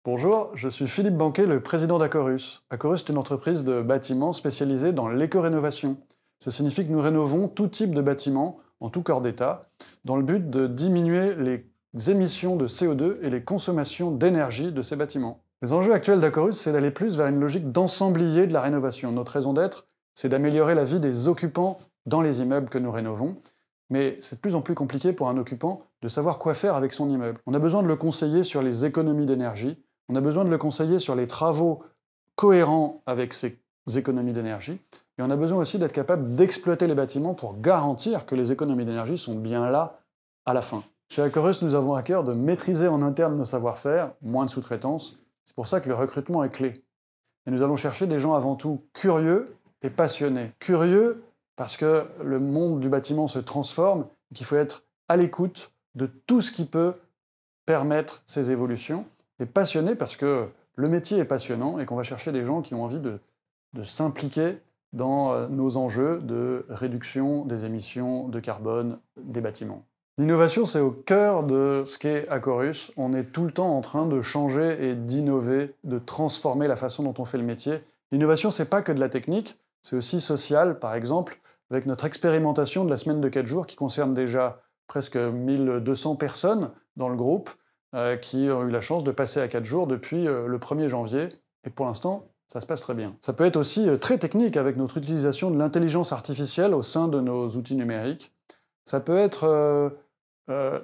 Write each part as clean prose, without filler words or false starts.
Bonjour, je suis Philippe Banquet, le président d'Acorus. Acorus est une entreprise de bâtiments spécialisée dans l'éco-rénovation. Ça signifie que nous rénovons tout type de bâtiments, en tout corps d'état, dans le but de diminuer les émissions de CO2 et les consommations d'énergie de ces bâtiments. Les enjeux actuels d'Acorus, c'est d'aller plus vers une logique d'ensemblier de la rénovation. Notre raison d'être, c'est d'améliorer la vie des occupants dans les immeubles que nous rénovons. Mais c'est de plus en plus compliqué pour un occupant de savoir quoi faire avec son immeuble. On a besoin de le conseiller sur les économies d'énergie, on a besoin de le conseiller sur les travaux cohérents avec ces économies d'énergie, et on a besoin aussi d'être capable d'exploiter les bâtiments pour garantir que les économies d'énergie sont bien là à la fin. Chez Acorus, nous avons à cœur de maîtriser en interne nos savoir-faire, moins de sous-traitance. C'est pour ça que le recrutement est clé. Et nous allons chercher des gens avant tout curieux et passionnés. Curieux parce que le monde du bâtiment se transforme et qu'il faut être à l'écoute de tout ce qui peut permettre ces évolutions. Et passionné parce que le métier est passionnant et qu'on va chercher des gens qui ont envie de s'impliquer dans nos enjeux de réduction des émissions de carbone des bâtiments. L'innovation, c'est au cœur de ce qu'est Acorus. On est tout le temps en train de changer et d'innover, de transformer la façon dont on fait le métier. L'innovation, c'est pas que de la technique, c'est aussi social, par exemple, avec notre expérimentation de la semaine de 4 jours qui concerne déjà presque 1200 personnes dans le groupe, qui ont eu la chance de passer à 4 jours depuis le 1er janvier, et pour l'instant, ça se passe très bien. Ça peut être aussi très technique avec notre utilisation de l'intelligence artificielle au sein de nos outils numériques. Ça peut être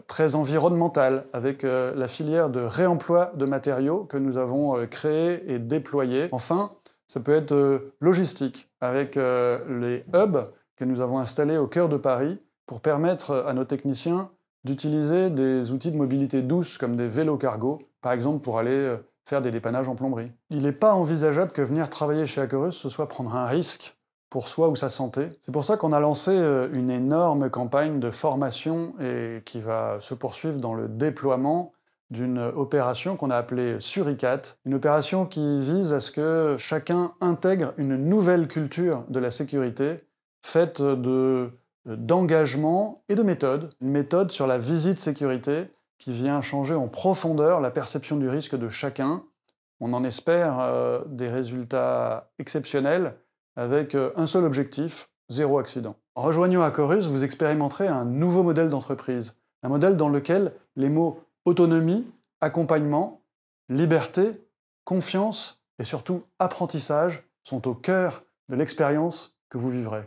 très environnemental avec la filière de réemploi de matériaux que nous avons créée et déployée. Enfin, ça peut être logistique avec les hubs que nous avons installés au cœur de Paris pour permettre à nos techniciens d'utiliser des outils de mobilité douce comme des vélos cargo, par exemple pour aller faire des dépannages en plomberie. Il n'est pas envisageable que venir travailler chez Acorus, ce soit prendre un risque pour soi ou sa santé. C'est pour ça qu'on a lancé une énorme campagne de formation et qui va se poursuivre dans le déploiement d'une opération qu'on a appelée Suricat, une opération qui vise à ce que chacun intègre une nouvelle culture de la sécurité faite d'engagement et de méthode. Une méthode sur la visite sécurité qui vient changer en profondeur la perception du risque de chacun. On en espère des résultats exceptionnels avec un seul objectif, 0 accident. En rejoignant Acorus, vous expérimenterez un nouveau modèle d'entreprise. Un modèle dans lequel les mots autonomie, accompagnement, liberté, confiance et surtout apprentissage sont au cœur de l'expérience que vous vivrez.